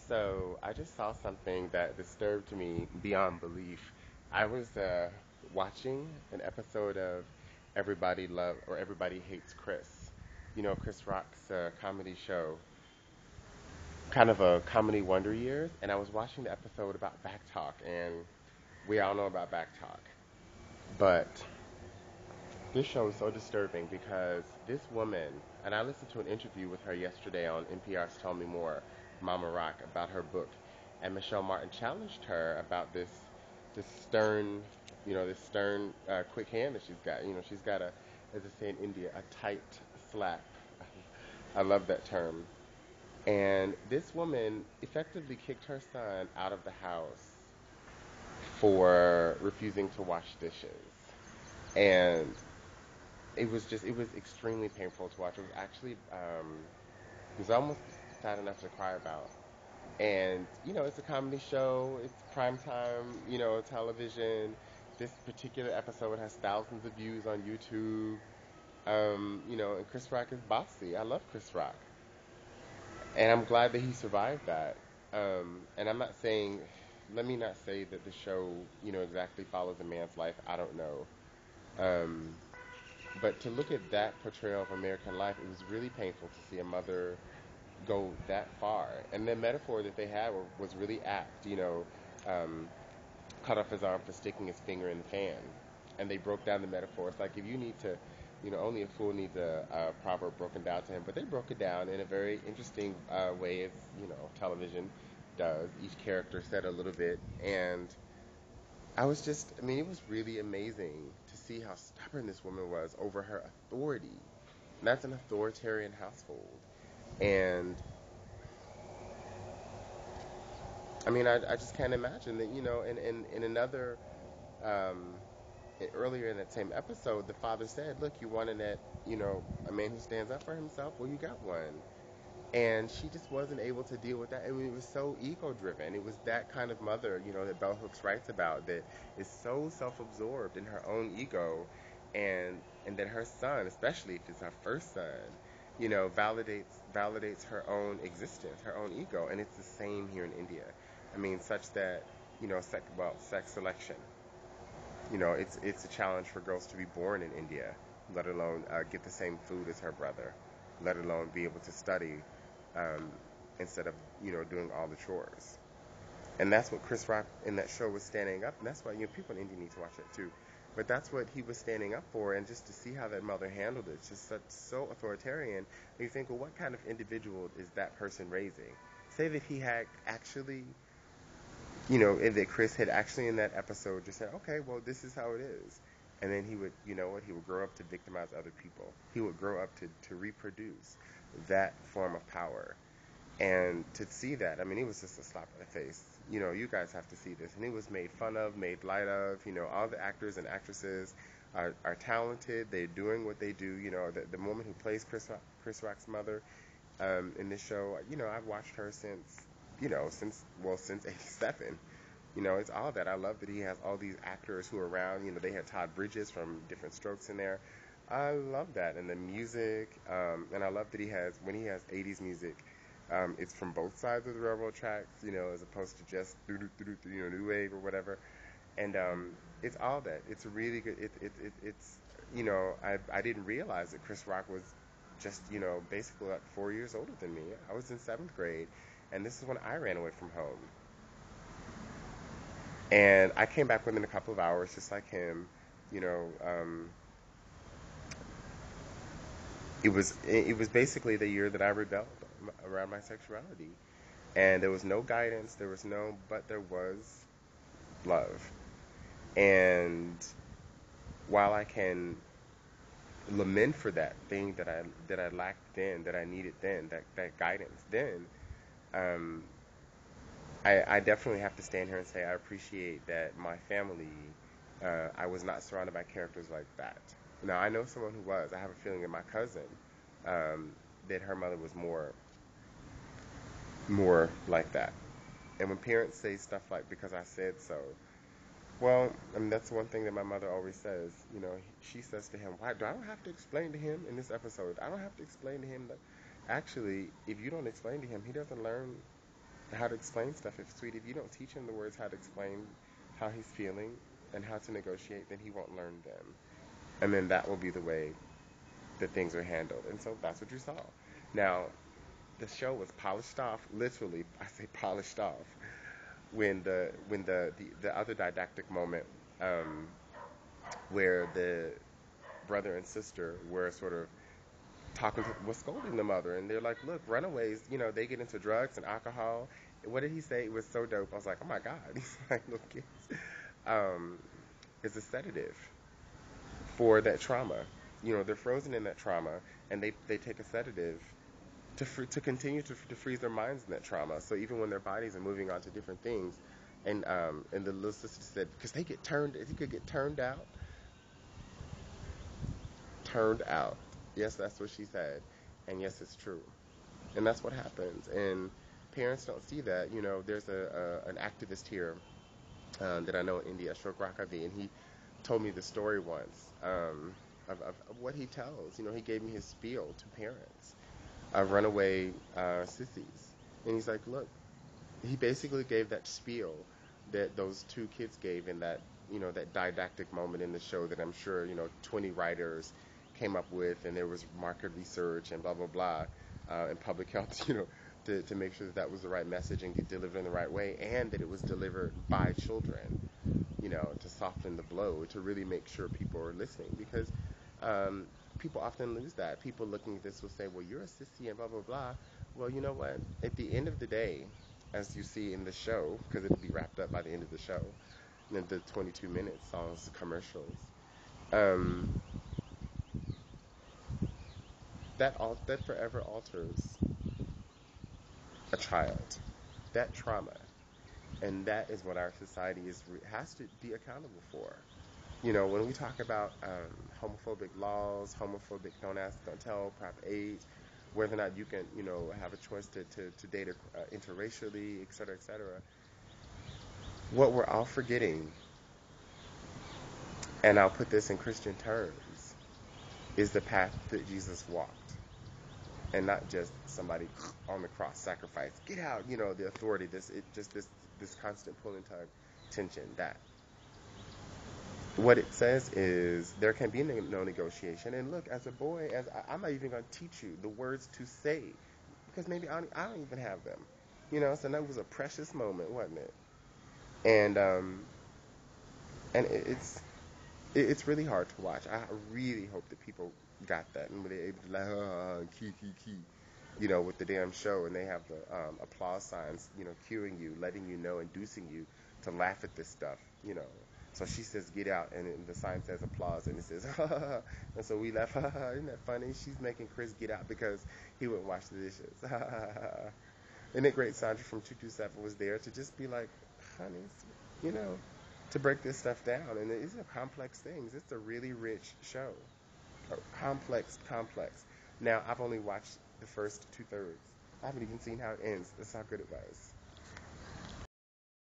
So I just saw something that disturbed me beyond belief. I was watching an episode of Everybody Hates Chris. You know, Chris Rock's comedy show, kind of a comedy wonder years. And I was watching the episode about backtalk, and we all know about backtalk. But this show is so disturbing because this woman, and I listened to an interview with her yesterday on NPR's Tell Me More, Mama Rock, about her book, and Michelle Martin challenged her about this stern, this stern, quick hand that she's got. She's got a, as they say in India, a tight slap. I love that term. And this woman effectively kicked her son out of the house for refusing to wash dishes. And it was extremely painful to watch. It was almost sad enough to cry about. And it's a comedy show. It's prime time, television. This particular episode has thousands of views on YouTube. And Chris Rock is bossy. I love Chris Rock, and I'm glad that he survived that. And I'm not saying, let me not say that the show, exactly follows a man's life. I don't know. Um, But to look at that portrayal of American life, it was really painful to see a mother go that far. And the metaphor that they had was really apt, cut off his arm for sticking his finger in the fan. And they broke down the metaphor. It's like if you need to, only a fool needs a proverb broken down to him. But they broke it down in a very interesting way, as, television does. Each character said a little bit. And I mean, it was really amazing to see how stubborn this woman was over her authority. And that's an authoritarian household. And I mean, I just can't imagine that, in another, um, earlier in that same episode, the father said, look, you wanted that, a man who stands up for himself? Well, you got one. And she just wasn't able to deal with that. I mean, it was so ego driven. It was that kind of mother, that Bell Hooks writes about, that is so self absorbed in her own ego, and that her son, especially if it's her first son, validates her own existence, her own ego, and it's the same here in India. I mean, such that sex selection. It's a challenge for girls to be born in India, let alone get the same food as her brother, let alone be able to study um, instead of doing all the chores. And that's what Chris Rock in that show was standing up, and that's why people in India need to watch it too. But that's what he was standing up for, and just to see how that mother handled it, it's just so authoritarian. And you think, well, what kind of individual is that person raising? Say that he had actually, and that Chris had actually in that episode just said, okay, well, this is how it is. And then he would, he would grow up to victimize other people. He would grow up to reproduce that form of power. And to see that, I mean, it was just a slap in the face. You guys have to see this. And it was made fun of, made light of. All the actors and actresses are talented. They're doing what they do. The woman who plays Chris Rock's mother in this show, I've watched her since '87. It's all that. I love that he has all these actors who are around. They had Todd Bridges from Different Strokes in there. I love that. And the music, and I love that when he has 80s music, it's from both sides of the railroad tracks, as opposed to just new wave or whatever. And it's all that. It's a really good. I didn't realize that Chris Rock was just basically like 4 years older than me. I was in seventh grade, and this is when I ran away from home. And I came back within a couple of hours, just like him. You know, it was basically the year that I rebelled around my sexuality, and there was no guidance, but there was love. And while I can lament for that thing that I lacked then, that I needed then, that guidance then, um, I definitely have to stand here and say I appreciate that my family, I was not surrounded by characters like that. Now I know someone who was. I have a feeling that my cousin, that her mother was more like that. And when parents say stuff like "because I said so," well, I mean that's one thing that my mother always says. She says to him, "Why do I don't have to explain to him in this episode? I don't have to explain to him that actually, if you don't explain to him, he doesn't learn how to explain stuff. If sweetie, if you don't teach him the words how to explain how he's feeling and how to negotiate, then he won't learn them. And then that will be the way that things are handled. And so that's what you saw. Now, the show was polished off, literally, I say polished off, when the other didactic moment, um, where the brother and sister were sort of was scolding the mother, and they're like, look, runaways, they get into drugs and alcohol. What did he say? It was so dope. I was like, oh my God. He's like, look, kids, um, it's a sedative for that trauma. They're frozen in that trauma, and they take a sedative to continue to freeze their minds in that trauma. So even when their bodies are moving on to different things, and the little sister said, because he could get turned out. Yes, that's what she said, and yes, it's true, and that's what happens. And parents don't see that. There's an activist here that I know in India, Ashok Rakavi, and he told me the story once of what he tells. He gave me his spiel to parents of runaway sissies, and he's like, look, he basically gave that spiel that those two kids gave in that that didactic moment in the show that I'm sure 20 writers came up with, and there was market research and blah blah blah, and public health, to make sure that that was the right message and get delivered in the right way, and that it was delivered by children, to soften the blow, to really make sure people are listening, because people often lose that. People looking at this will say, well, you're a sissy and blah blah blah. Well, you know what? At the end of the day, as you see in the show, because it'll be wrapped up by the end of the show, and then the 22-minute songs, commercials, um, that forever alters a child, that trauma, and that is what our society has to be accountable for. When we talk about homophobic laws, homophobic don't ask, don't tell, prop age, whether or not you can, have a choice to date interracially, et cetera, what we're all forgetting, and I'll put this in Christian terms, is the path that Jesus walked, and not just somebody on the cross sacrifice. Get out, the authority. This constant pull and tug tension. That what it says is there can be no negotiation. And look, as a boy, I'm not even going to teach you the words to say, because maybe I don't even have them. So that was a precious moment, wasn't it? And it's really hard to watch. I really hope that people got that and were able to like key, with the damn show, and they have the applause signs, cueing you, letting you know, inducing you to laugh at this stuff, So she says, "Get out," and the sign says applause, and it says, ha, ha, ha. And so we laugh, ha, ha, ha. Isn't that funny? She's making Chris get out because he wouldn't wash the dishes. Ha, ha, ha, ha. Isn't it great? Sandra from 227 was there to just be like, honey, you know, to break this stuff down. And these are complex things. It's a really rich show. Complex. Now, I've only watched the first two-thirds. I haven't even seen how it ends. That's how good it was.